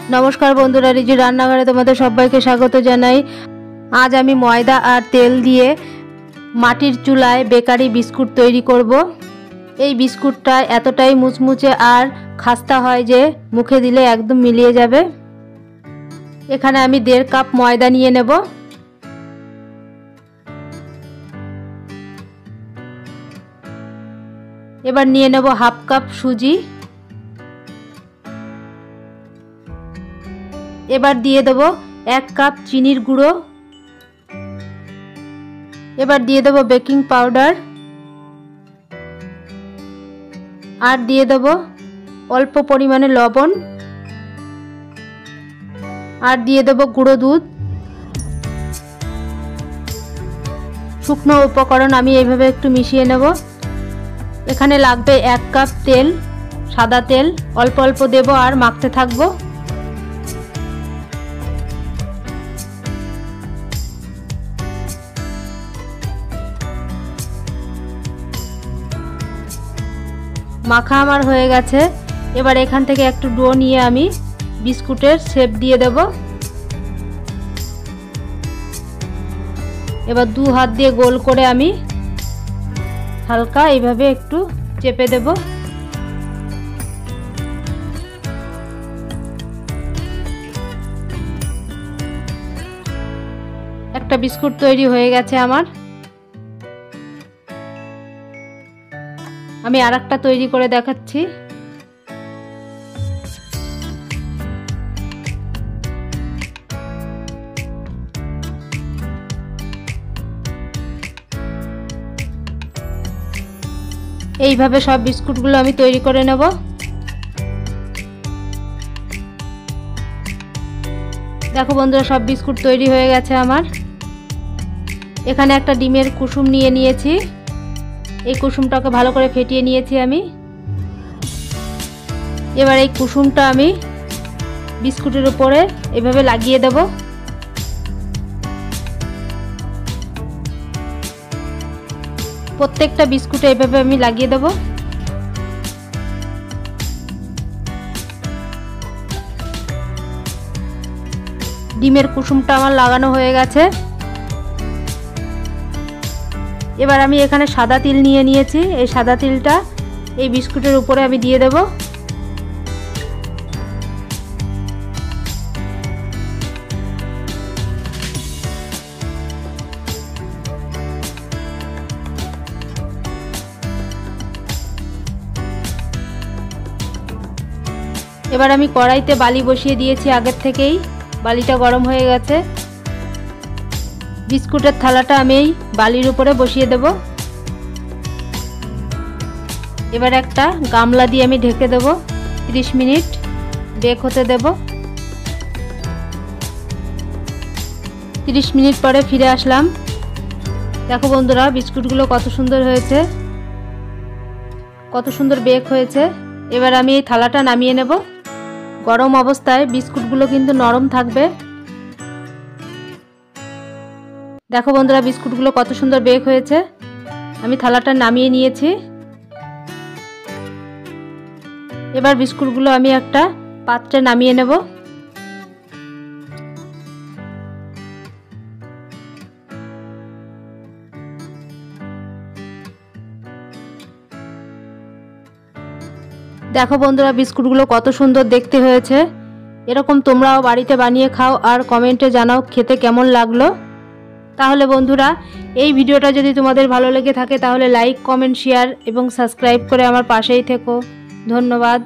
नमस्कार बंधुरा रिजु रान्नाघरे तोमादेर सबाइके स्वागत जानाई। आज आमी मयदा और तेल दिए माटिर चूलाय बेकारी बिस्कुट तैरी करब। এই বিস্কুটটা এতটাই মুচমুচে আর খাস্তা হয় যে মুখে দিলে একদম মিলিয়ে যাবে। এখানে আমি 1.5 কাপ ময়দা নিয়ে নেব। এবার নিয়ে নেব 1/2 কাপ সুজি। এবার দিয়ে দেব 1 কাপ চিনির গুঁড়ো। এবার দিয়ে দেব বেকিং পাউডার আর দিয়ে দেব অল্প পরিমাণে লবণ আর দিয়ে দেব গুঁড়ো দুধ। শুকনো উপকরণ আমি এইভাবে একটু মিশিয়ে নেব। এখানে লাগবে 1 কাপ তেল, সাদা তেল অল্প অল্প দেব আর মাখতে থাকবো। মাখা আমার হয়ে গেছে। এবার এখান থেকে একটু ডো নিয়ে আমি বিস্কুটের শেপ দিয়ে দেব। এবার 2 হাত দিয়ে গোল করে আমি হালকা এইভাবে একটু চেপে দেব। একটা বিস্কুট তৈরি হয়ে গেছে আমার। আমি আরেকটা তৈরি করে দেখাচ্ছি। এইভাবে সব বিস্কুটগুলো আমি তৈরি করে নেব। দেখো বন্ধুরা, সব বিস্কুট তৈরি হয়ে গেছে আমার। এখানে একটা ডিমের কুসুম নিয়ে নিয়েছি। এই কুসুমটাকে ভালো করে ফেটিয়ে নিয়েছি আমি। এবার এই কুসুমটা আমি বিস্কুটের উপরে এভাবে লাগিয়ে দেব। প্রত্যেকটা বিস্কুটে এভাবে আমি লাগিয়ে দেব। ডিমের কুসুমটা আমার লাগানো হয়ে গেছে। এবার আমি এখানে সাদা তিল নিয়ে নিয়েছি। এই সাদা তিলটা এই বিস্কুটের উপরে আমি দিয়ে দেব। এবার আমি কড়াইতে বালি বসিয়ে দিয়েছি আগের থেকেই। বালিটা গরম হয়ে গেছে। বিস্কুটের থালাটা আমি এই বালির উপরে বসিয়ে দেব। এবার একটা গামলা দিয়ে আমি ঢেকে দেব। 30 মিনিট বেক হতে দেব। 30 মিনিট পরে ফিরে আসলাম। দেখো বন্ধুরা, বিস্কুটগুলো কত সুন্দর হয়েছে, কত সুন্দর বেক হয়েছে। এবার আমি এই থালাটা নামিয়ে নেব। গরম অবস্থায় বিস্কুটগুলো কিন্তু নরম থাকবে। দেখো বন্ধুরা, বিস্কুটগুলো কত সুন্দর বেক হয়েছে। আমি থালাটা নামিয়ে নিয়েছি। এবার বিস্কুটগুলো আমি একটা পাত্রে নামিয়ে নেব। দেখো বন্ধুরা, বিস্কুটগুলো কত সুন্দর দেখতে হয়েছে। এরকম তোমরাও বাড়িতে বানিয়ে খাও আর কমেন্টে জানাও খেতে কেমন লাগলো। তাহলে বন্ধুরা, এই ভিডিওটা যদি তোমাদের ভালো লেগে থাকে তাহলে লাইক, কমেন্ট, শেয়ার এবং সাবস্ক্রাইব করে আমার পাশেই থেকো। ধন্যবাদ।